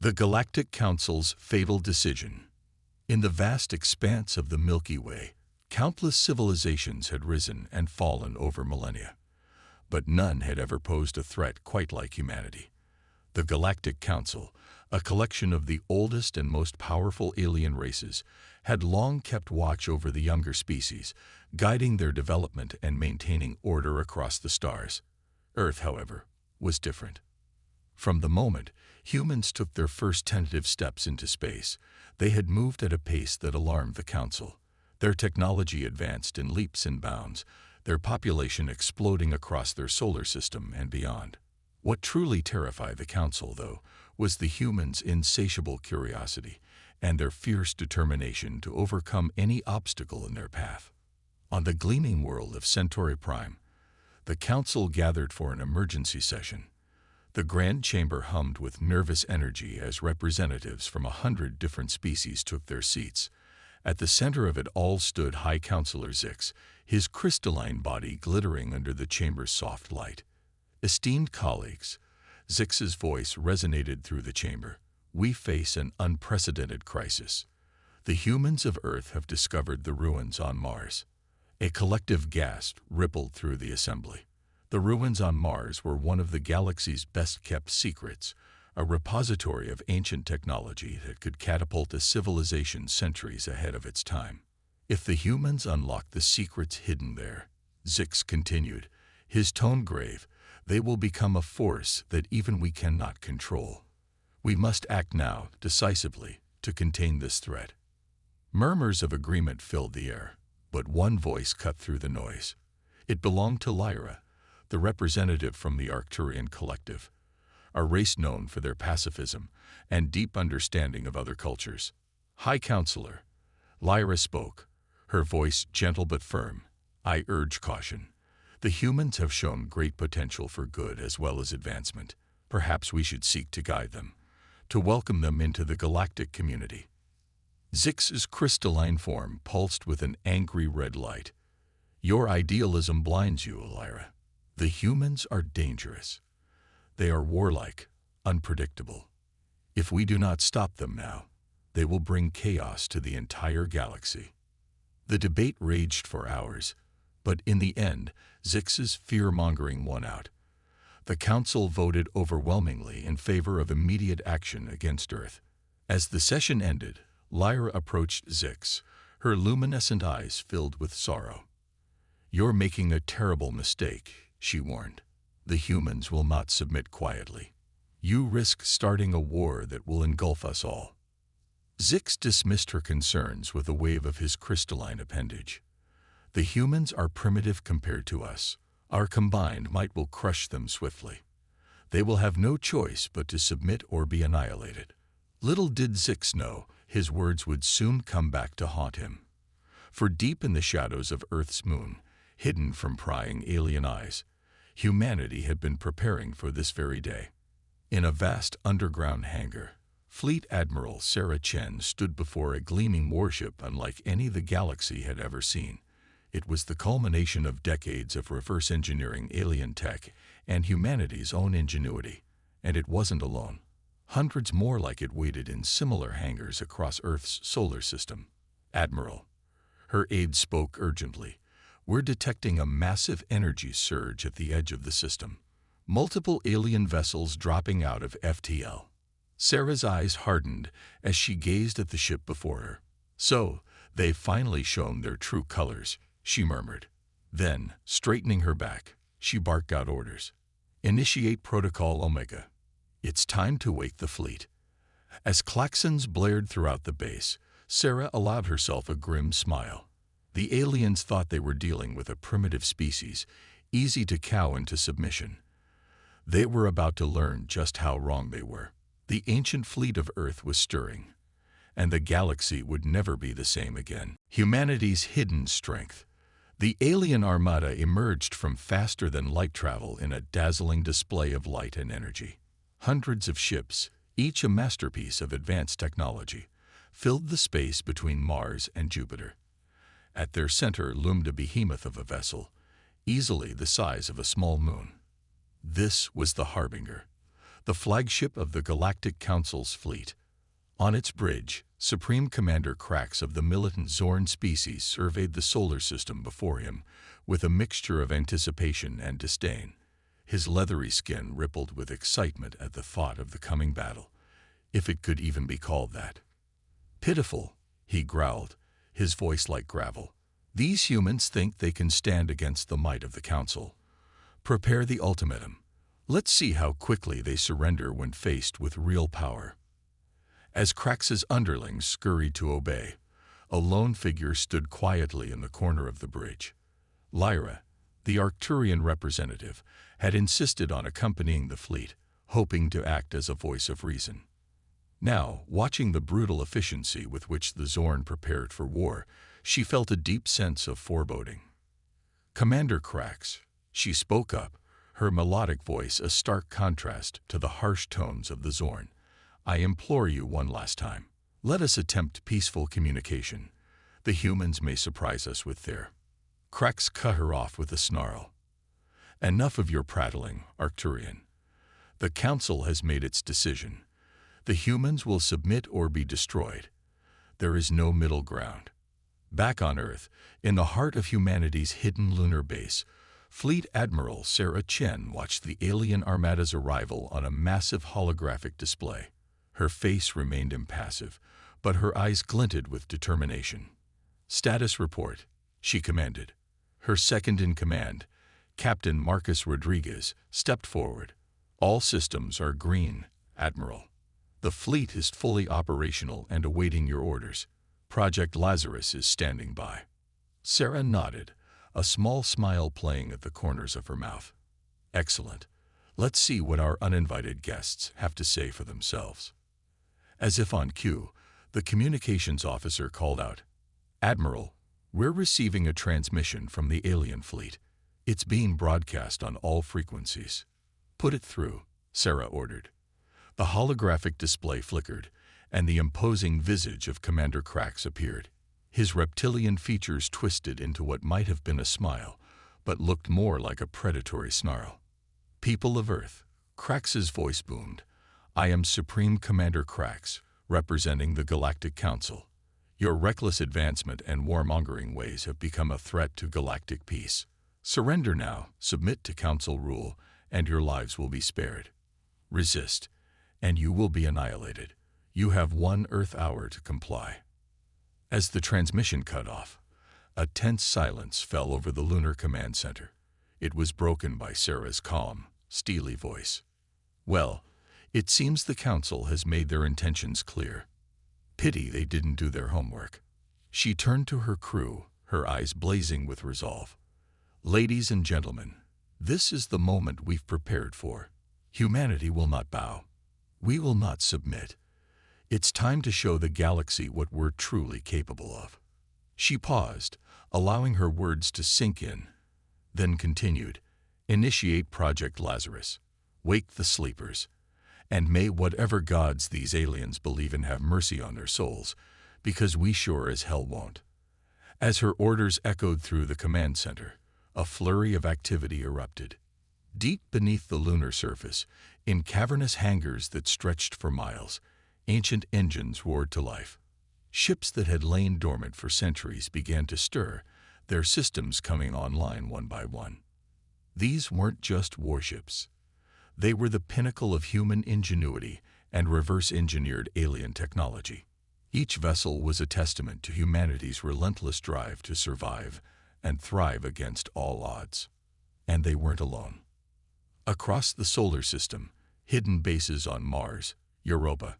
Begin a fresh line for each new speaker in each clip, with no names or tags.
The Galactic Council's fatal decision. In the vast expanse of the Milky Way, countless civilizations had risen and fallen over millennia. But none had ever posed a threat quite like humanity. The Galactic Council, a collection of the oldest and most powerful alien races, had long kept watch over the younger species, guiding their development and maintaining order across the stars. Earth, however, was different. From the moment humans took their first tentative steps into space, they had moved at a pace that alarmed the Council. Their technology advanced in leaps and bounds, their population exploding across their solar system and beyond. What truly terrified the Council, though, was the humans' insatiable curiosity and their fierce determination to overcome any obstacle in their path. On the gleaming world of Centauri Prime, the Council gathered for an emergency session. The Grand Chamber hummed with nervous energy as representatives from 100 different species took their seats. At the center of it all stood High Counselor Zix, his crystalline body glittering under the chamber's soft light. Esteemed colleagues, Zix's voice resonated through the chamber. We face an unprecedented crisis. The humans of Earth have discovered the ruins on Mars. A collective gasp rippled through the assembly. The ruins on Mars were one of the galaxy's best-kept secrets, a repository of ancient technology that could catapult a civilization centuries ahead of its time. If the humans unlock the secrets hidden there, Zix continued, his tone grave, they will become a force that even we cannot control. We must act now, decisively, to contain this threat. Murmurs of agreement filled the air, but one voice cut through the noise. It belonged to Lyra, the representative from the Arcturian Collective, a race known for their pacifism and deep understanding of other cultures. High Counselor, Lyra spoke, her voice gentle but firm. I urge caution. The humans have shown great potential for good as well as advancement. Perhaps we should seek to guide them, to welcome them into the galactic community. Zix's crystalline form pulsed with an angry red light. Your idealism blinds you, Lyra. The humans are dangerous. They are warlike, unpredictable. If we do not stop them now, they will bring chaos to the entire galaxy. The debate raged for hours, but in the end, Zix's fear-mongering won out. The Council voted overwhelmingly in favor of immediate action against Earth. As the session ended, Lyra approached Zix, her luminescent eyes filled with sorrow. You're making a terrible mistake, she warned. The humans will not submit quietly. You risk starting a war that will engulf us all. Zix dismissed her concerns with a wave of his crystalline appendage. The humans are primitive compared to us. Our combined might will crush them swiftly. They will have no choice but to submit or be annihilated. Little did Zix know, his words would soon come back to haunt him. For deep in the shadows of Earth's moon, hidden from prying alien eyes, humanity had been preparing for this very day. In a vast underground hangar, Fleet Admiral Sarah Chen stood before a gleaming warship unlike any the galaxy had ever seen. It was the culmination of decades of reverse engineering alien tech and humanity's own ingenuity, and it wasn't alone. Hundreds more like it waited in similar hangars across Earth's solar system. Admiral, her aide spoke urgently, we're detecting a massive energy surge at the edge of the system. Multiple alien vessels dropping out of FTL. Sarah's eyes hardened as she gazed at the ship before her. So, they've finally shown their true colors, she murmured. Then, straightening her back, she barked out orders. Initiate Protocol Omega. It's time to wake the fleet. As klaxons blared throughout the base, Sarah allowed herself a grim smile. The aliens thought they were dealing with a primitive species, easy to cow into submission. They were about to learn just how wrong they were. The ancient fleet of Earth was stirring, and the galaxy would never be the same again. Humanity's hidden strength. The alien armada emerged from faster-than-light travel in a dazzling display of light and energy. Hundreds of ships, each a masterpiece of advanced technology, filled the space between Mars and Jupiter. At their center loomed a behemoth of a vessel, easily the size of a small moon. This was the Harbinger, the flagship of the Galactic Council's fleet. On its bridge, Supreme Commander Krax of the militant Zorn species surveyed the solar system before him with a mixture of anticipation and disdain. His leathery skin rippled with excitement at the thought of the coming battle, if it could even be called that. "Pitiful," he growled, his voice like gravel. "These humans think they can stand against the might of the Council. Prepare the ultimatum. Let's see how quickly they surrender when faced with real power." As Krax's underlings scurried to obey, a lone figure stood quietly in the corner of the bridge. Lyra, the Arcturian representative, had insisted on accompanying the fleet, hoping to act as a voice of reason. Now, watching the brutal efficiency with which the Zorn prepared for war, she felt a deep sense of foreboding. "Commander Krax," she spoke up, her melodic voice a stark contrast to the harsh tones of the Zorn. "I implore you one last time. Let us attempt peaceful communication. The humans may surprise us with their—" Krax cut her off with a snarl. "Enough of your prattling, Arcturian. The Council has made its decision. The humans will submit or be destroyed. There is no middle ground." Back on Earth, in the heart of humanity's hidden lunar base, Fleet Admiral Sarah Chen watched the alien armada's arrival on a massive holographic display. Her face remained impassive, but her eyes glinted with determination. "Status report," she commanded. Her second-in-command, Captain Marcus Rodriguez, stepped forward. "All systems are green, Admiral. The fleet is fully operational and awaiting your orders. Project Lazarus is standing by." Sarah nodded, a small smile playing at the corners of her mouth. "Excellent. Let's see what our uninvited guests have to say for themselves." As if on cue, the communications officer called out, "Admiral, we're receiving a transmission from the alien fleet. It's being broadcast on all frequencies." "Put it through," Sarah ordered. The holographic display flickered, and the imposing visage of Commander Krax appeared. His reptilian features twisted into what might have been a smile, but looked more like a predatory snarl. "People of Earth," Krax's voice boomed, "I am Supreme Commander Krax, representing the Galactic Council. Your reckless advancement and warmongering ways have become a threat to galactic peace. Surrender now, submit to Council rule, and your lives will be spared. Resist, and you will be annihilated. You have 1 Earth hour to comply." As the transmission cut off, a tense silence fell over the Lunar Command Center. It was broken by Sarah's calm, steely voice. "Well, it seems the Council has made their intentions clear. Pity they didn't do their homework." She turned to her crew, her eyes blazing with resolve. "Ladies and gentlemen, this is the moment we've prepared for. Humanity will not bow. We will not submit. It's time to show the galaxy what we're truly capable of." She paused, allowing her words to sink in, then continued, "Initiate Project Lazarus. Wake the sleepers. And may whatever gods these aliens believe in have mercy on their souls, because we sure as hell won't." As her orders echoed through the command center, a flurry of activity erupted. Deep beneath the lunar surface, in cavernous hangars that stretched for miles, ancient engines roared to life. Ships that had lain dormant for centuries began to stir, their systems coming online one by one. These weren't just warships. They were the pinnacle of human ingenuity and reverse-engineered alien technology. Each vessel was a testament to humanity's relentless drive to survive and thrive against all odds. And they weren't alone. Across the solar system, hidden bases on Mars, Europa,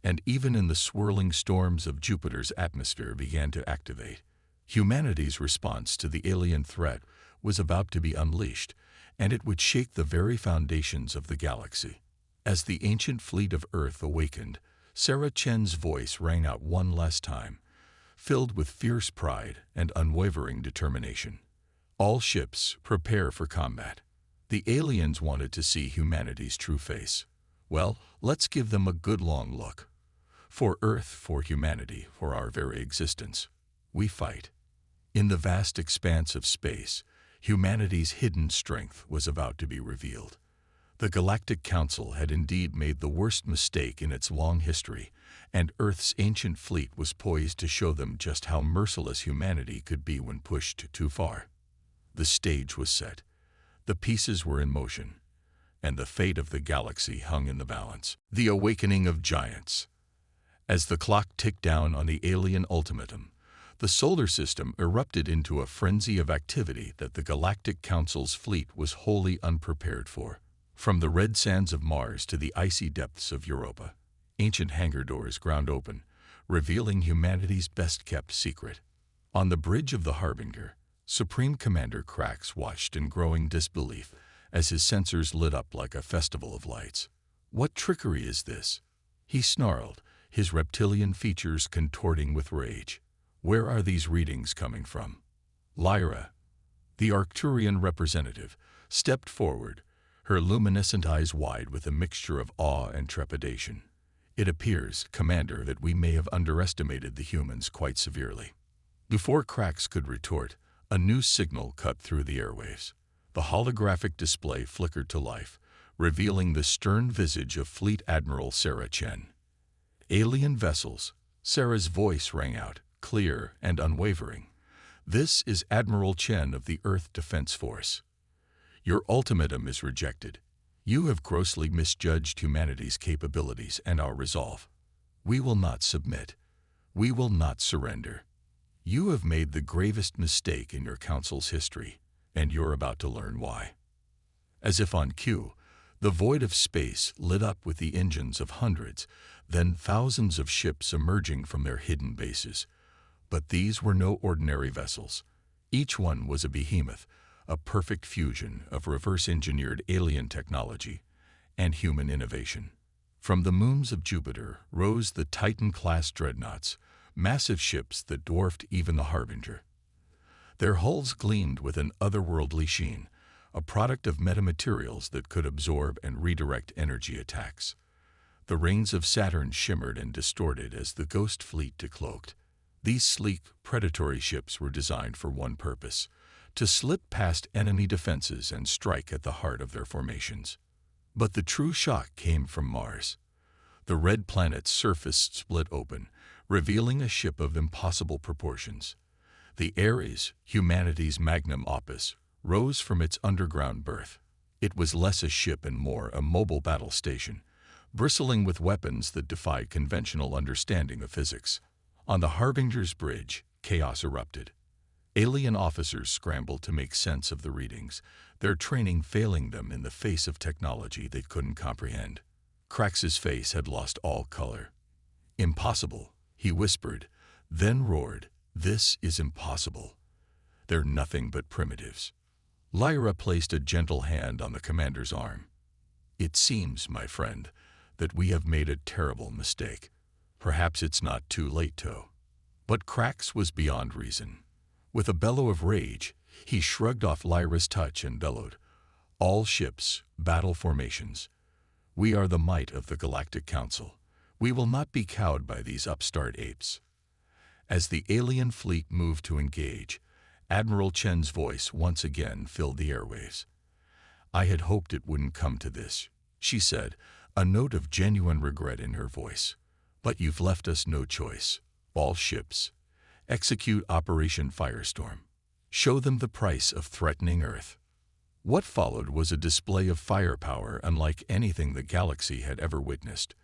and even in the swirling storms of Jupiter's atmosphere began to activate. Humanity's response to the alien threat was about to be unleashed, and it would shake the very foundations of the galaxy. As the ancient fleet of Earth awakened, Sarah Chen's voice rang out one last time, filled with fierce pride and unwavering determination. "All ships, prepare for combat." The aliens wanted to see humanity's true face. Well, let's give them a good long look. For Earth, for humanity, for our very existence, we fight. In the vast expanse of space, humanity's hidden strength was about to be revealed. The Galactic Council had indeed made the worst mistake in its long history, and Earth's ancient fleet was poised to show them just how merciless humanity could be when pushed too far. The stage was set, the pieces were in motion, and the fate of the galaxy hung in the balance. The awakening of giants. As the clock ticked down on the alien ultimatum, the solar system erupted into a frenzy of activity that the Galactic Council's fleet was wholly unprepared for. From the red sands of Mars to the icy depths of Europa, ancient hangar doors ground open, revealing humanity's best-kept secret. On the bridge of the Harbinger, Supreme Commander Krax watched in growing disbelief as his sensors lit up like a festival of lights. "What trickery is this?" he snarled, his reptilian features contorting with rage. "Where are these readings coming from?" Lyra, the Arcturian representative, stepped forward, her luminescent eyes wide with a mixture of awe and trepidation. "It appears, Commander, that we may have underestimated the humans quite severely." Before Krax could retort, a new signal cut through the airwaves. The holographic display flickered to life, revealing the stern visage of Fleet Admiral Sarah Chen. "Alien vessels," Sarah's voice rang out, clear and unwavering. "This is Admiral Chen of the Earth Defense Force. Your ultimatum is rejected. You have grossly misjudged humanity's capabilities and our resolve. We will not submit. We will not surrender. You have made the gravest mistake in your council's history, and you're about to learn why." As if on cue, the void of space lit up with the engines of hundreds, then thousands of ships emerging from their hidden bases. But these were no ordinary vessels. Each one was a behemoth, a perfect fusion of reverse-engineered alien technology and human innovation. From the moons of Jupiter rose the Titan-class dreadnoughts, massive ships that dwarfed even the Harbinger. Their hulls gleamed with an otherworldly sheen, a product of metamaterials that could absorb and redirect energy attacks. The rings of Saturn shimmered and distorted as the ghost fleet decloaked. These sleek, predatory ships were designed for one purpose: to slip past enemy defenses and strike at the heart of their formations. But the true shock came from Mars. The red planet's surface split open, revealing a ship of impossible proportions. The Ares, humanity's magnum opus, rose from its underground berth. It was less a ship and more a mobile battle station, bristling with weapons that defied conventional understanding of physics. On the Harbinger's bridge, chaos erupted. Alien officers scrambled to make sense of the readings, their training failing them in the face of technology they couldn't comprehend. Krax's face had lost all color. "Impossible," he whispered, then roared, "This is impossible. They're nothing but primitives." Lyra placed a gentle hand on the commander's arm. "It seems, my friend, that we have made a terrible mistake. Perhaps it's not too late to." But Krax was beyond reason. With a bellow of rage, he shrugged off Lyra's touch and bellowed, "All ships, battle formations. We are the might of the Galactic Council. We will not be cowed by these upstart apes." As the alien fleet moved to engage, Admiral Chen's voice once again filled the airwaves. "I had hoped it wouldn't come to this," she said, a note of genuine regret in her voice. "But you've left us no choice. All ships, execute Operation Firestorm. Show them the price of threatening Earth." What followed was a display of firepower unlike anything the galaxy had ever witnessed.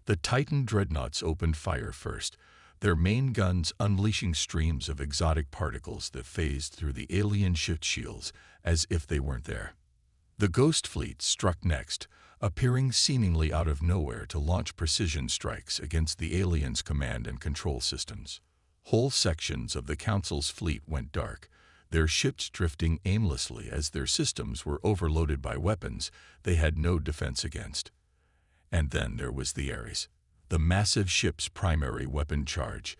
The Titan dreadnoughts opened fire first, their main guns unleashing streams of exotic particles that phased through the alien ship shields as if they weren't there. The Ghost Fleet struck next, appearing seemingly out of nowhere to launch precision strikes against the aliens' command and control systems. Whole sections of the Council's fleet went dark, their ships drifting aimlessly as their systems were overloaded by weapons they had no defense against. And then there was the Ares, the massive ship's primary weapon charge,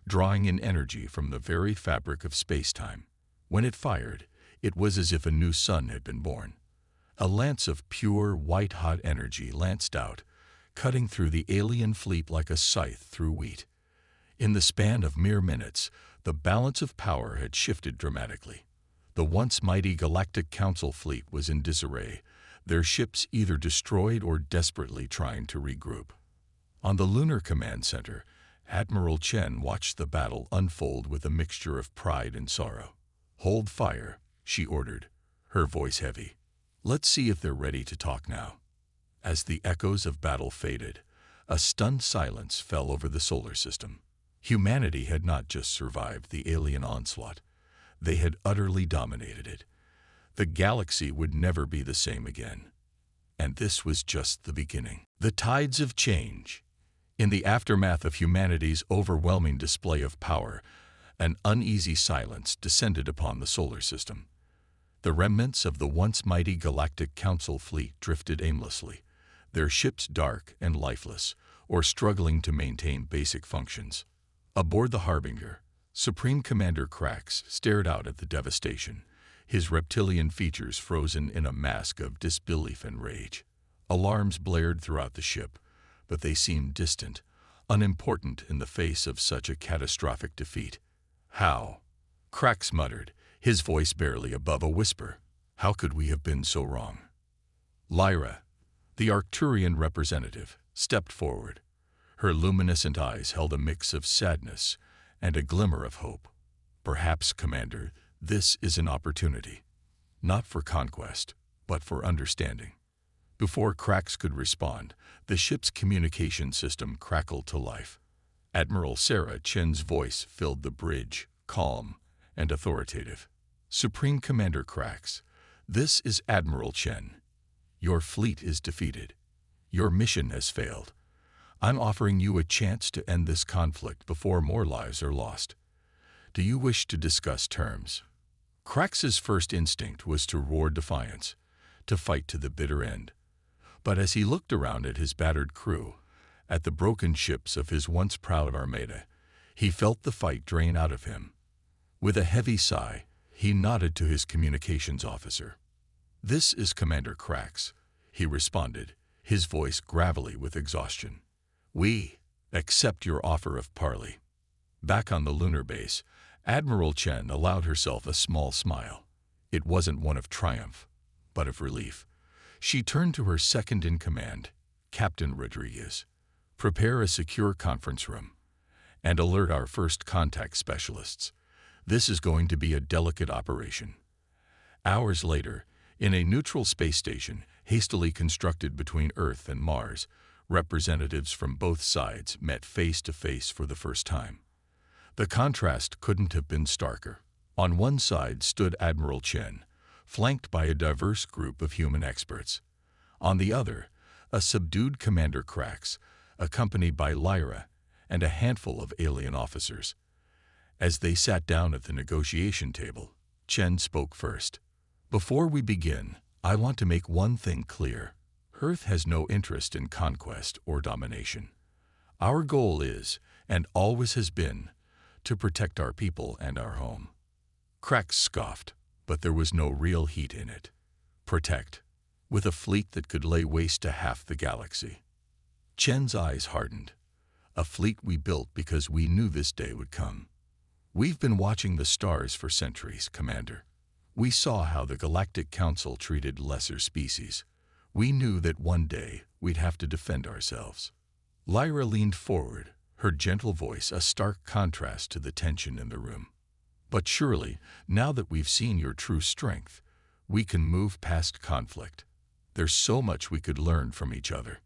drawing in energy from the very fabric of space-time. When it fired, it was as if a new sun had been born. A lance of pure, white-hot energy lanced out, cutting through the alien fleet like a scythe through wheat. In the span of mere minutes, the balance of power had shifted dramatically. The once mighty Galactic Council fleet was in disarray, their ships either destroyed or desperately trying to regroup. On the Lunar Command Center, Admiral Chen watched the battle unfold with a mixture of pride and sorrow. "Hold fire," she ordered, her voice heavy. "Let's see if they're ready to talk now." As the echoes of battle faded, a stunned silence fell over the solar system. Humanity had not just survived the alien onslaught, they had utterly dominated it. The galaxy would never be the same again. And this was just the beginning. The tides of change. In the aftermath of humanity's overwhelming display of power, an uneasy silence descended upon the solar system. The remnants of the once mighty Galactic Council fleet drifted aimlessly, their ships dark and lifeless, or struggling to maintain basic functions. Aboard the Harbinger, Supreme Commander Krax stared out at the devastation, his reptilian features frozen in a mask of disbelief and rage. Alarms blared throughout the ship, but they seemed distant, unimportant in the face of such a catastrophic defeat. "How?" Krax muttered, his voice barely above a whisper. "How could we have been so wrong?" Lyra, the Arcturian representative, stepped forward. Her luminescent eyes held a mix of sadness and a glimmer of hope. "Perhaps, Commander, this is an opportunity. Not for conquest, but for understanding." Before Krax could respond, the ship's communication system crackled to life. Admiral Sarah Chen's voice filled the bridge, calm and authoritative. "Supreme Commander Krax, this is Admiral Chen. Your fleet is defeated. Your mission has failed. I'm offering you a chance to end this conflict before more lives are lost. Do you wish to discuss terms?" Krax's first instinct was to roar defiance, to fight to the bitter end. But as he looked around at his battered crew, at the broken ships of his once proud armada, he felt the fight drain out of him. With a heavy sigh, he nodded to his communications officer. "This is Commander Krax," he responded, his voice gravelly with exhaustion. "We accept your offer of parley." Back on the lunar base, Admiral Chen allowed herself a small smile. It wasn't one of triumph, but of relief. She turned to her second-in-command, Captain Rodriguez. "Prepare a secure conference room and alert our first contact specialists. This is going to be a delicate operation." Hours later, in a neutral space station hastily constructed between Earth and Mars, representatives from both sides met face to face for the first time. The contrast couldn't have been starker. On one side stood Admiral Chen, flanked by a diverse group of human experts. On the other, a subdued Commander Krax, accompanied by Lyra and a handful of alien officers. As they sat down at the negotiation table, Chen spoke first. "Before we begin, I want to make one thing clear. Earth has no interest in conquest or domination. Our goal is, and always has been, to protect our people and our home." Krax scoffed, but there was no real heat in it. Protect, with a fleet that could lay waste to half the galaxy. Chen's eyes hardened. "A fleet we built because we knew this day would come. We've been watching the stars for centuries, Commander. We saw how the Galactic Council treated lesser species. We knew that one day we'd have to defend ourselves." Lyra leaned forward, her gentle voice a stark contrast to the tension in the room. "But surely, now that we've seen your true strength, we can move past conflict. There's so much we could learn from each other."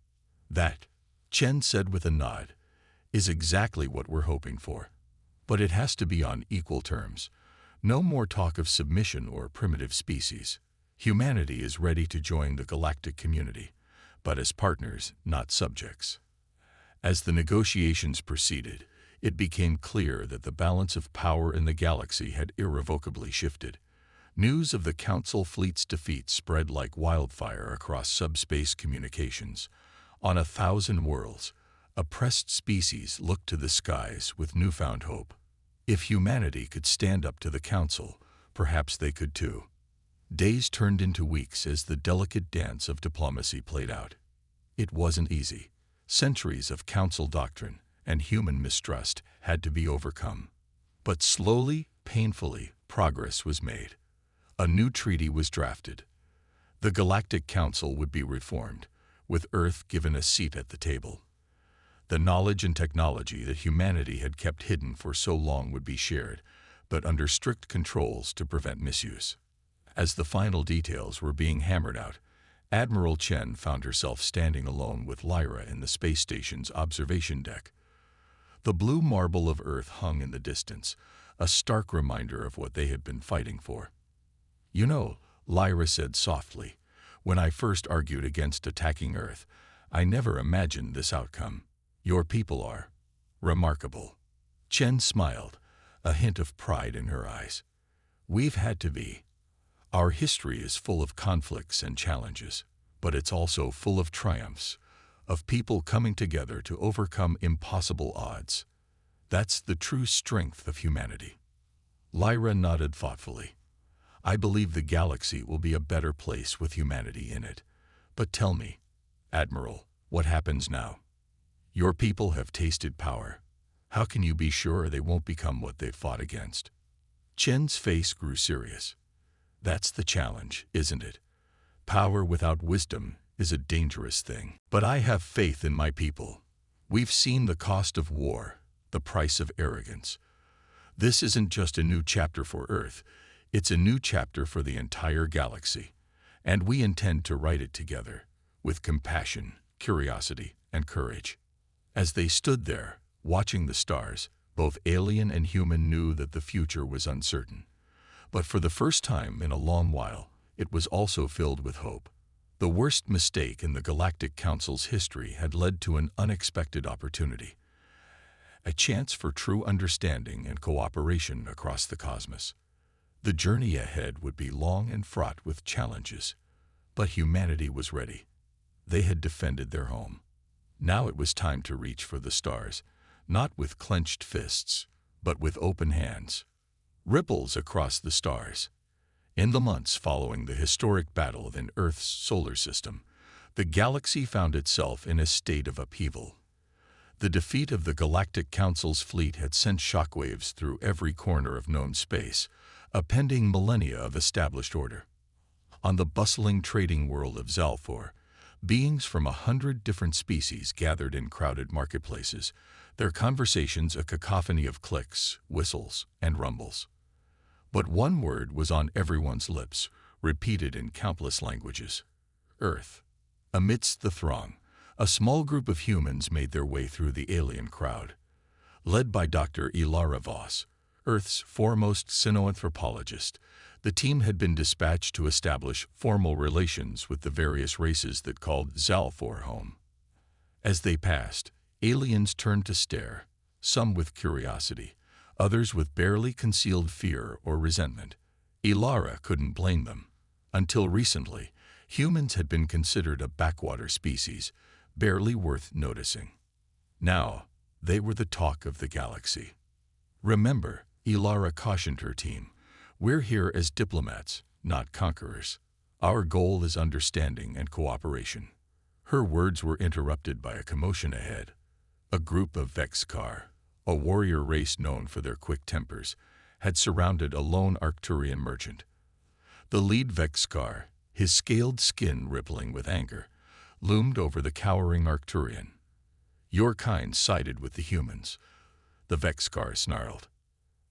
"That," Chen said with a nod, "is exactly what we're hoping for. But it has to be on equal terms. No more talk of submission or primitive species. Humanity is ready to join the galactic community, but as partners, not subjects." As the negotiations proceeded, it became clear that the balance of power in the galaxy had irrevocably shifted. News of the Council fleet's defeat spread like wildfire across subspace communications. On 1,000 worlds, oppressed species looked to the skies with newfound hope. If humanity could stand up to the Council, perhaps they could too. Days turned into weeks as the delicate dance of diplomacy played out. It wasn't easy. Centuries of Council doctrine and human mistrust had to be overcome. But slowly, painfully, progress was made. A new treaty was drafted. The Galactic Council would be reformed, with Earth given a seat at the table. The knowledge and technology that humanity had kept hidden for so long would be shared, but under strict controls to prevent misuse. As the final details were being hammered out, Admiral Chen found herself standing alone with Lyra in the space station's observation deck. The blue marble of Earth hung in the distance, a stark reminder of what they had been fighting for. "You know," Lyra said softly, "when I first argued against attacking Earth, I never imagined this outcome. Your people are remarkable." Chen smiled, a hint of pride in her eyes. "We've had to be. Our history is full of conflicts and challenges, but it's also full of triumphs, of people coming together to overcome impossible odds. That's the true strength of humanity." Lyra nodded thoughtfully. "I believe the galaxy will be a better place with humanity in it. But tell me, Admiral, what happens now? Your people have tasted power. How can you be sure they won't become what they've fought against?" Chen's face grew serious. "That's the challenge, isn't it? Power without wisdom is a dangerous thing. But I have faith in my people. We've seen the cost of war, the price of arrogance. This isn't just a new chapter for Earth, it's a new chapter for the entire galaxy. And we intend to write it together, with compassion, curiosity, and courage." As they stood there, watching the stars, both alien and human knew that the future was uncertain. But for the first time in a long while, it was also filled with hope. The worst mistake in the Galactic Council's history had led to an unexpected opportunity. A chance for true understanding and cooperation across the cosmos. The journey ahead would be long and fraught with challenges, but humanity was ready. They had defended their home. Now it was time to reach for the stars, not with clenched fists, but with open hands. Ripples across the stars. In the months following the historic battle in Earth's solar system, the galaxy found itself in a state of upheaval. The defeat of the Galactic Council's fleet had sent shockwaves through every corner of known space, appending millennia of established order. On the bustling trading world of Zalfor, beings from 100 different species gathered in crowded marketplaces, their conversations a cacophony of clicks, whistles, and rumbles. But one word was on everyone's lips, repeated in countless languages: Earth. Amidst the throng, a small group of humans made their way through the alien crowd. Led by Dr. Ilara Voss, Earth's foremost cynoanthropologist, the team had been dispatched to establish formal relations with the various races that called Zalfor home. As they passed, aliens turned to stare, some with curiosity, others with barely concealed fear or resentment. Ilara couldn't blame them. Until recently, humans had been considered a backwater species, barely worth noticing. Now, they were the talk of the galaxy. "Remember," Ilara cautioned her team, "we're here as diplomats, not conquerors. Our goal is understanding and cooperation." Her words were interrupted by a commotion ahead. A group of Vexkar, a warrior race known for their quick tempers, had surrounded a lone Arcturian merchant. The lead Vexkar, his scaled skin rippling with anger, loomed over the cowering Arcturian. "Your kind sided with the humans," the Vexkar snarled.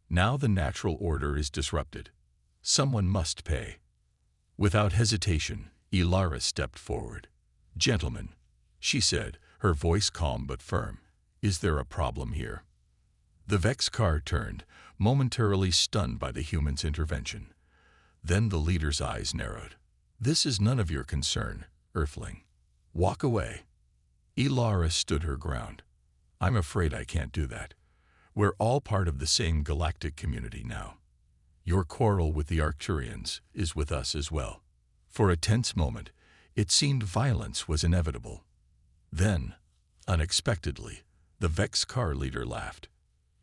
"Now the natural order is disrupted. Someone must pay." Without hesitation, Ilara stepped forward. "Gentlemen," she said, her voice calm but firm, "is there a problem here?" The Vexkar turned, momentarily stunned by the human's intervention. Then the leader's eyes narrowed. "This is none of your concern, Earthling. Walk away." Ilara stood her ground. "I'm afraid I can't do that. We're all part of the same galactic community now. Your quarrel with the Arcturians is with us as well." For a tense moment, it seemed violence was inevitable. Then, unexpectedly, the Vexkar leader laughed.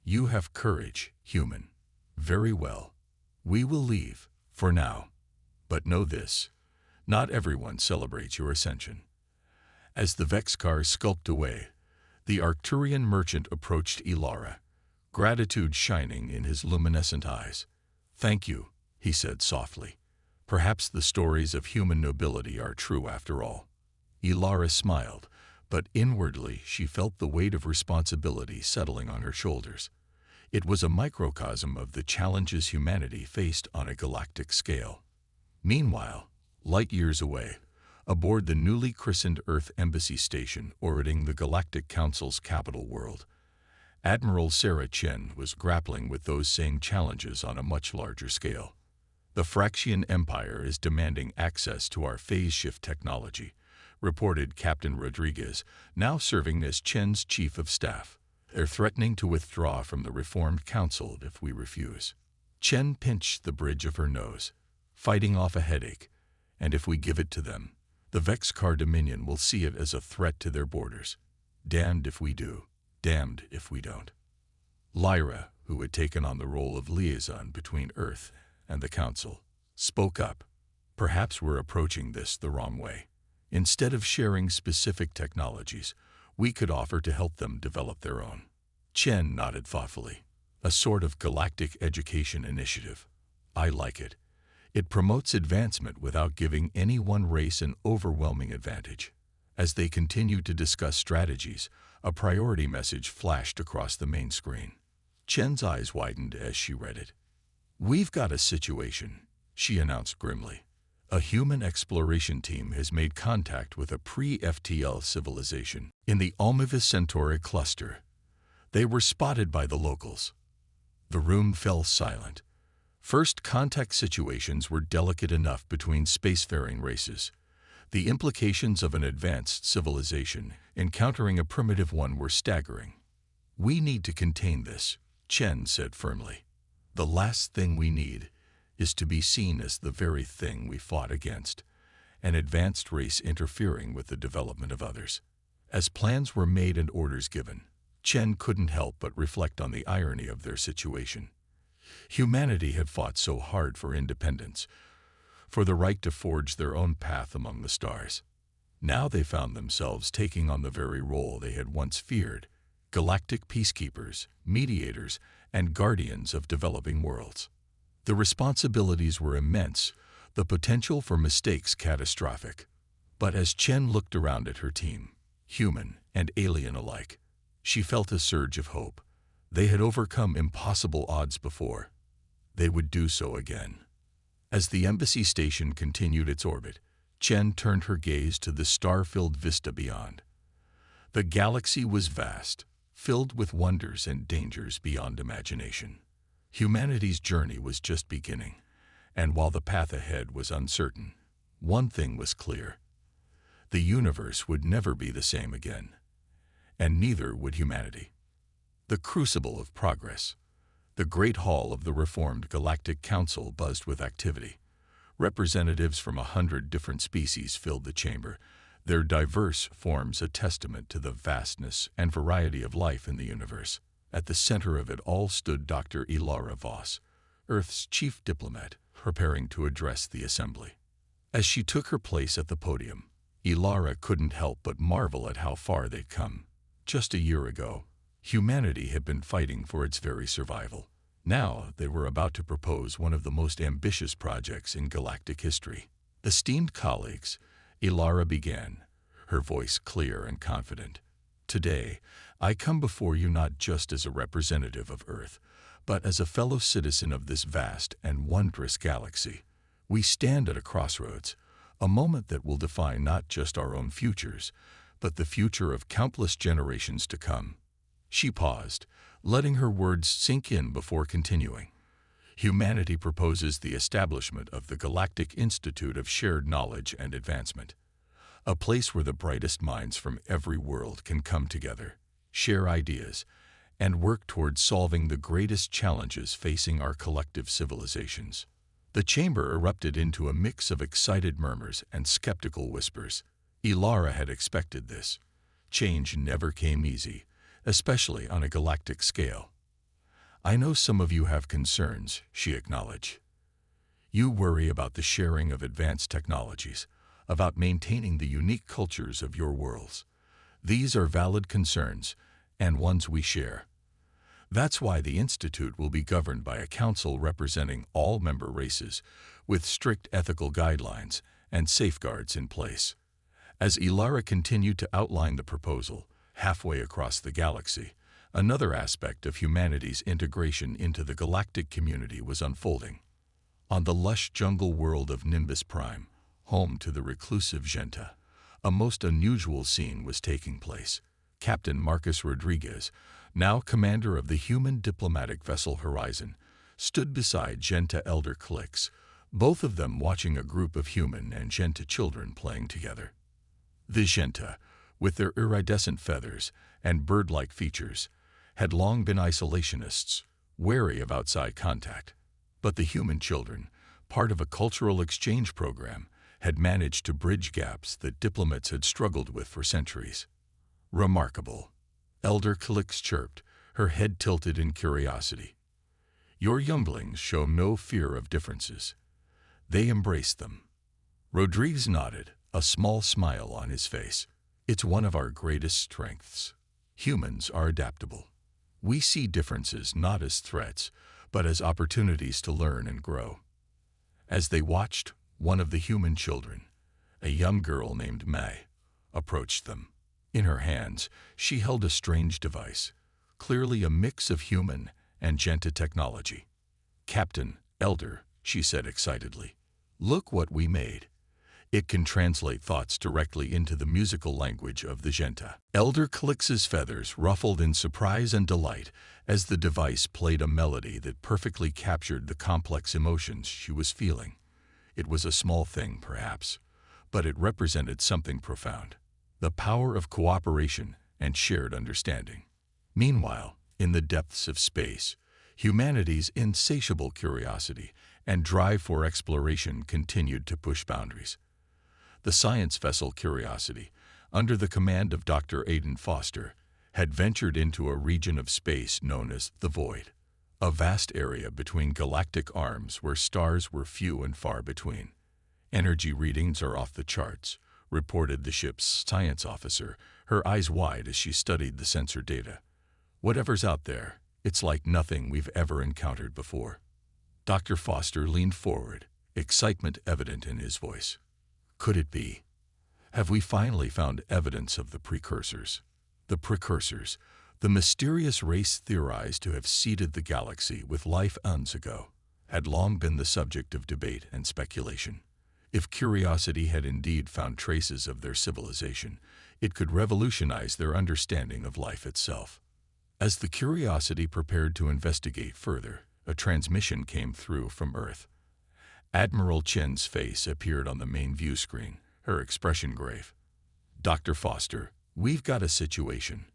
"You have courage, human. Very well. We will leave, for now. But know this, not everyone celebrates your ascension." As the Vexkar skulked away, the Arcturian merchant approached Ilara, gratitude shining in his luminescent eyes. "Thank you," he said softly. Perhaps the stories of human nobility are true after all. Ilara smiled, but inwardly she felt the weight of responsibility settling on her shoulders. It was a microcosm of the challenges humanity faced on a galactic scale. Meanwhile, light years away, aboard the newly christened Earth Embassy Station orbiting the Galactic Council's capital world, Admiral Sarah Chen was grappling with those same challenges on a much larger scale. The Fraxian Empire is demanding access to our phase shift technology, reported Captain Rodriguez, now serving as Chen's chief of staff. They're threatening to withdraw from the Reformed Council if we refuse. Chen pinched the bridge of her nose, fighting off a headache, and if we give it to them, the Vexcar Dominion will see it as a threat to their borders. Damned if we do, damned if we don't. Lyra, who had taken on the role of liaison between Earth and the Council, spoke up. Perhaps we're approaching this the wrong way. Instead of sharing specific technologies, we could offer to help them develop their own. Chen nodded thoughtfully. A sort of galactic education initiative. I like it. It promotes advancement without giving any one race an overwhelming advantage. As they continued to discuss strategies, a priority message flashed across the main screen. Chen's eyes widened as she read it. "We've got a situation," she announced grimly. "A human exploration team has made contact with a pre-FTL civilization in the Almava Centauri cluster. They were spotted by the locals." The room fell silent. First contact situations were delicate enough between spacefaring races. The implications of an advanced civilization encountering a primitive one were staggering. "We need to contain this," Chen said firmly. "The last thing we need is to be seen as the very thing we fought against, an advanced race interfering with the development of others." As plans were made and orders given, Chen couldn't help but reflect on the irony of their situation. Humanity had fought so hard for independence, for the right to forge their own path among the stars. Now they found themselves taking on the very role they had once feared: galactic peacekeepers, mediators, and guardians of developing worlds. The responsibilities were immense, the potential for mistakes catastrophic. But as Chen looked around at her team, human and alien alike, she felt a surge of hope. They had overcome impossible odds before. They would do so again. As the embassy station continued its orbit, Chen turned her gaze to the star-filled vista beyond. The galaxy was vast, filled with wonders and dangers beyond imagination. Humanity's journey was just beginning, and while the path ahead was uncertain, one thing was clear: the universe would never be the same again, and neither would humanity. The crucible of progress. The Great Hall of the Reformed Galactic Council buzzed with activity. Representatives from 100 different species filled the chamber, their diverse forms a testament to the vastness and variety of life in the universe. At the center of it all stood Dr. Ilara Voss, Earth's chief diplomat, preparing to address the assembly. As she took her place at the podium, Ilara couldn't help but marvel at how far they'd come. Just a year ago, humanity had been fighting for its very survival. Now they were about to propose one of the most ambitious projects in galactic history. "Esteemed colleagues," Ilara began, her voice clear and confident. "Today, I come before you not just as a representative of Earth, but as a fellow citizen of this vast and wondrous galaxy. We stand at a crossroads, a moment that will define not just our own futures, but the future of countless generations to come." She paused, letting her words sink in before continuing. "Humanity proposes the establishment of the Galactic Institute of Shared Knowledge and Advancement, a place where the brightest minds from every world can come together, share ideas, and work towards solving the greatest challenges facing our collective civilizations." The chamber erupted into a mix of excited murmurs and skeptical whispers. Ilara had expected this. Change never came easy, especially on a galactic scale. "I know some of you have concerns," she acknowledged. "You worry about the sharing of advanced technologies, about maintaining the unique cultures of your worlds. These are valid concerns, and ones we share. That's why the Institute will be governed by a council representing all member races, with strict ethical guidelines and safeguards in place. As Ilara continued to outline the proposal, halfway across the galaxy, another aspect of humanity's integration into the galactic community was unfolding. On the lush jungle world of Nimbus Prime, home to the reclusive Genta, a most unusual scene was taking place. Captain Marcus Rodriguez, now commander of the human diplomatic vessel Horizon, stood beside Genta elder Clix, both of them watching a group of human and Genta children playing together. The Genta, with their iridescent feathers and bird-like features, had long been isolationists, wary of outside contact. But the human children, part of a cultural exchange program, had managed to bridge gaps that diplomats had struggled with for centuries. Remarkable, Elder Clix chirped, her head tilted in curiosity. Your younglings show no fear of differences. They embrace them. Rodriguez nodded, a small smile on his face. It's one of our greatest strengths. Humans are adaptable. We see differences not as threats, but as opportunities to learn and grow. As they watched, one of the human children, a young girl named May, approached them. In her hands, she held a strange device, clearly a mix of human and Genta technology. Captain, Elder, she said excitedly, look what we made. It can translate thoughts directly into the musical language of the Genta. Elder Clix's feathers ruffled in surprise and delight as the device played a melody that perfectly captured the complex emotions she was feeling. It was a small thing, perhaps, but it represented something profound: the power of cooperation and shared understanding. Meanwhile, in the depths of space, humanity's insatiable curiosity and drive for exploration continued to push boundaries. The science vessel Curiosity, under the command of Dr. Aidan Foster, had ventured into a region of space known as the Void, a vast area between galactic arms where stars were few and far between. Energy readings are off the charts, reported the ship's science officer, her eyes wide as she studied the sensor data. Whatever's out there, it's like nothing we've ever encountered before. Dr. Foster leaned forward, excitement evident in his voice. Could it be? Have we finally found evidence of the precursors? The precursors, the mysterious race theorized to have seeded the galaxy with life eons ago, had long been the subject of debate and speculation. If Curiosity had indeed found traces of their civilization, it could revolutionize their understanding of life itself. As the Curiosity prepared to investigate further, a transmission came through from Earth. Admiral Chen's face appeared on the main view screen, her expression grave. Dr. Foster, we've got a situation.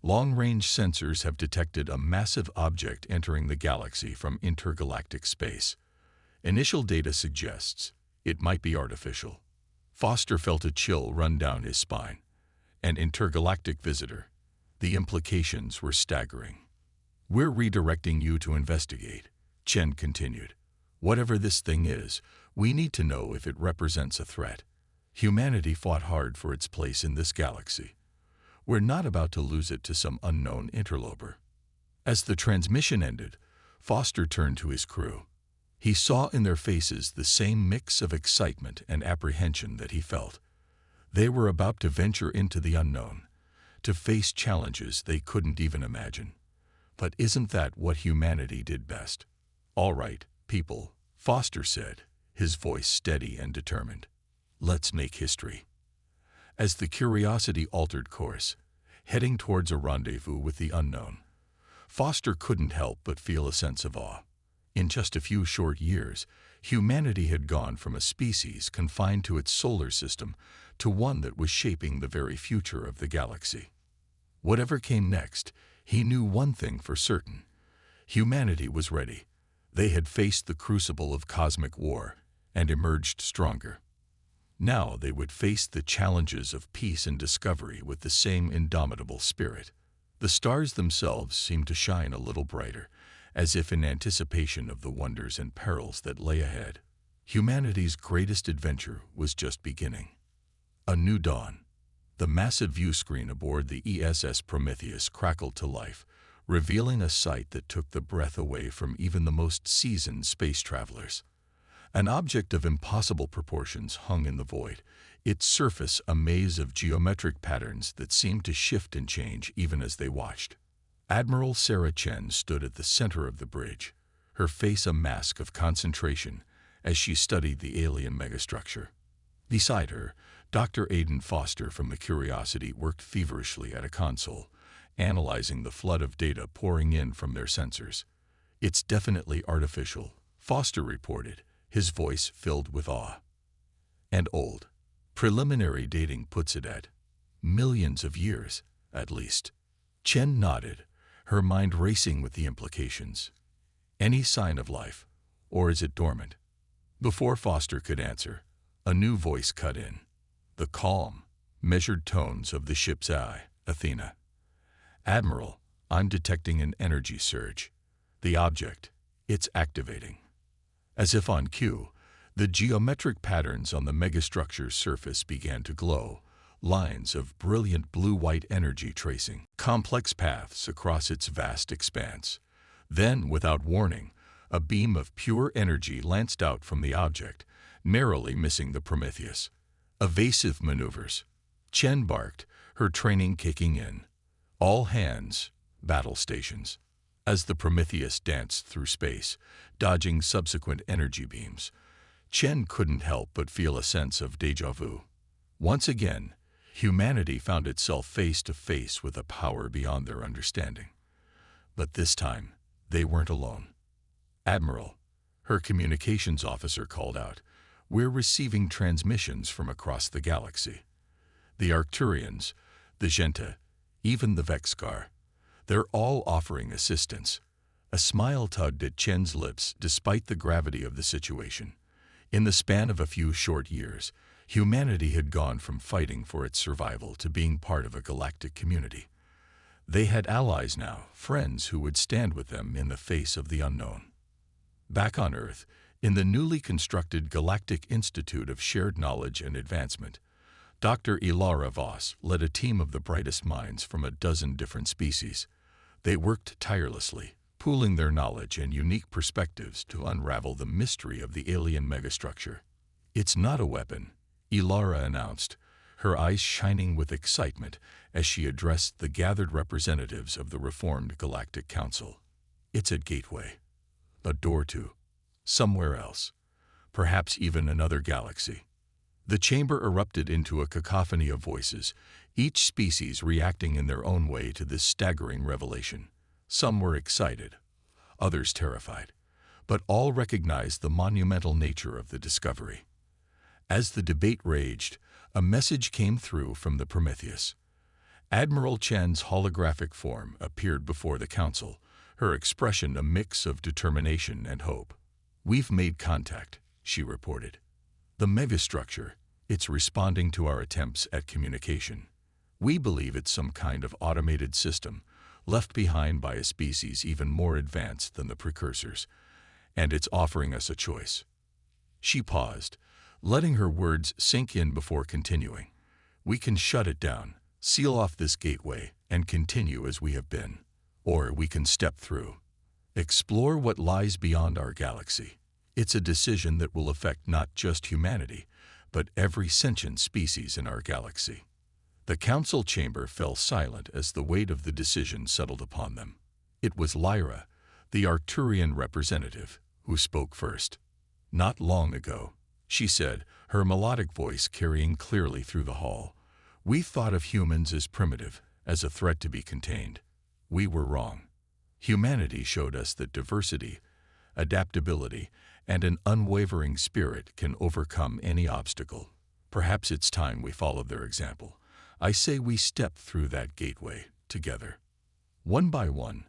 Long-range sensors have detected a massive object entering the galaxy from intergalactic space. Initial data suggests it might be artificial. Foster felt a chill run down his spine. An intergalactic visitor. The implications were staggering. We're redirecting you to investigate, Chen continued. Whatever this thing is, we need to know if it represents a threat. Humanity fought hard for its place in this galaxy. We're not about to lose it to some unknown interloper. As the transmission ended, Foster turned to his crew. He saw in their faces the same mix of excitement and apprehension that he felt. They were about to venture into the unknown, to face challenges they couldn't even imagine. But isn't that what humanity did best? All right, people, Foster said, his voice steady and determined. Let's make history. As the Curiosity altered course, heading towards a rendezvous with the unknown, Foster couldn't help but feel a sense of awe. In just a few short years, humanity had gone from a species confined to its solar system to one that was shaping the very future of the galaxy. Whatever came next, he knew one thing for certain. Humanity was ready. They had faced the crucible of cosmic war and emerged stronger. Now they would face the challenges of peace and discovery with the same indomitable spirit. The stars themselves seemed to shine a little brighter, as if in anticipation of the wonders and perils that lay ahead. Humanity's greatest adventure was just beginning. A new dawn. The massive view screen aboard the ESS Prometheus crackled to life, revealing a sight that took the breath away from even the most seasoned space travelers. An object of impossible proportions hung in the void, its surface a maze of geometric patterns that seemed to shift and change even as they watched. Admiral Sarah Chen stood at the center of the bridge, her face a mask of concentration as she studied the alien megastructure. Beside her, Dr. Aidan Foster from the Curiosity worked feverishly at a console, analyzing the flood of data pouring in from their sensors. "It's definitely artificial," Foster reported, his voice filled with awe. "And old. Preliminary dating puts it at millions of years, at least." Chen nodded, her mind racing with the implications. "Any sign of life, or is it dormant?" Before Foster could answer, a new voice cut in. The calm, measured tones of the ship's eye, Athena. "Admiral, I'm detecting an energy surge. The object, it's activating." As if on cue, the geometric patterns on the megastructure's surface began to glow, lines of brilliant blue-white energy tracing complex paths across its vast expanse. Then, without warning, a beam of pure energy lanced out from the object, narrowly missing the Prometheus. Evasive maneuvers. Chen barked, her training kicking in. All hands, battle stations. As the Prometheus danced through space, dodging subsequent energy beams, Chen couldn't help but feel a sense of déjà vu. Once again, humanity found itself face to face with a power beyond their understanding. But this time, they weren't alone. "Admiral," her communications officer called out, "we're receiving transmissions from across the galaxy. The Arcturians, the Genta, even the Vexcar, they're all offering assistance." A smile tugged at Chen's lips despite the gravity of the situation. In the span of a few short years, humanity had gone from fighting for its survival to being part of a galactic community. They had allies now, friends who would stand with them in the face of the unknown. Back on Earth, in the newly constructed Galactic Institute of Shared Knowledge and Advancement, Dr. Ilara Voss led a team of the brightest minds from a dozen different species. They worked tirelessly, pooling their knowledge and unique perspectives to unravel the mystery of the alien megastructure. "It's not a weapon," Ilara announced, her eyes shining with excitement as she addressed the gathered representatives of the reformed Galactic Council. "It's a gateway, a door to somewhere else, perhaps even another galaxy." The chamber erupted into a cacophony of voices, each species reacting in their own way to this staggering revelation. Some were excited, others terrified, but all recognized the monumental nature of the discovery. As the debate raged, a message came through from the Prometheus. Admiral Chen's holographic form appeared before the council, her expression a mix of determination and hope. "We've made contact," she reported. "The megastructure, it's responding to our attempts at communication. We believe it's some kind of automated system, left behind by a species even more advanced than the precursors, and it's offering us a choice." She paused, letting her words sink in before continuing. "We can shut it down, seal off this gateway, and continue as we have been. Or we can step through. Explore what lies beyond our galaxy. It's a decision that will affect not just humanity, but every sentient species in our galaxy." The council chamber fell silent as the weight of the decision settled upon them. It was Lyra, the Arcturian representative, who spoke first. "Not long ago," she said, her melodic voice carrying clearly through the hall, "we thought of humans as primitive, as a threat to be contained. We were wrong. Humanity showed us that diversity, adaptability, and an unwavering spirit can overcome any obstacle. Perhaps it's time we followed their example. I say we step through that gateway together." One by one,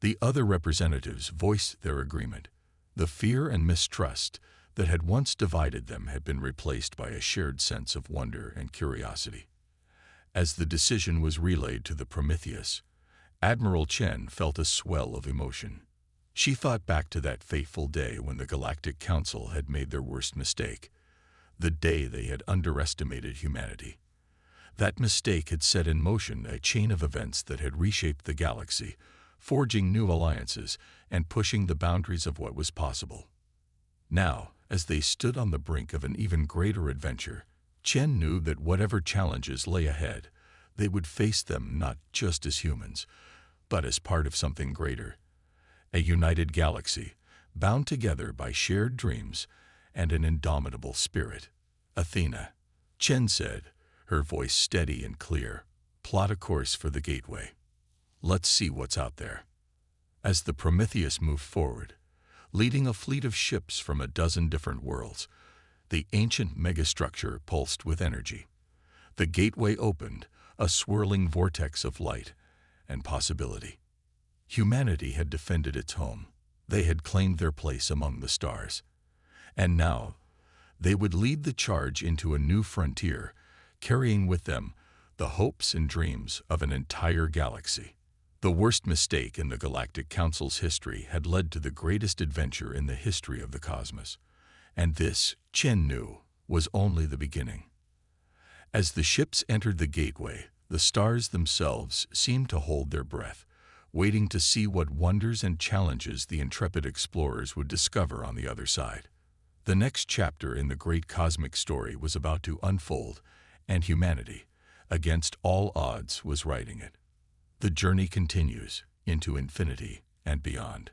the other representatives voiced their agreement. The fear and mistrust that had once divided them had been replaced by a shared sense of wonder and curiosity. As the decision was relayed to the Prometheus, Admiral Chen felt a swell of emotion. She thought back to that fateful day when the Galactic Council had made their worst mistake, the day they had underestimated humanity. That mistake had set in motion a chain of events that had reshaped the galaxy, forging new alliances and pushing the boundaries of what was possible. Now, as they stood on the brink of an even greater adventure, Chen knew that whatever challenges lay ahead, they would face them not just as humans, but as part of something greater. A united galaxy, bound together by shared dreams and an indomitable spirit. Athena, Chen said, her voice steady and clear, plot a course for the gateway. Let's see what's out there. As the Prometheus moved forward, leading a fleet of ships from a dozen different worlds, the ancient megastructure pulsed with energy. The gateway opened, a swirling vortex of light and possibility. Humanity had defended its home. They had claimed their place among the stars. And now, they would lead the charge into a new frontier, carrying with them the hopes and dreams of an entire galaxy. The worst mistake in the Galactic Council's history had led to the greatest adventure in the history of the cosmos. And this, Chen knew, was only the beginning. As the ships entered the gateway, the stars themselves seemed to hold their breath, waiting to see what wonders and challenges the intrepid explorers would discover on the other side. The next chapter in the great cosmic story was about to unfold, and humanity, against all odds, was writing it. The journey continues into infinity and beyond.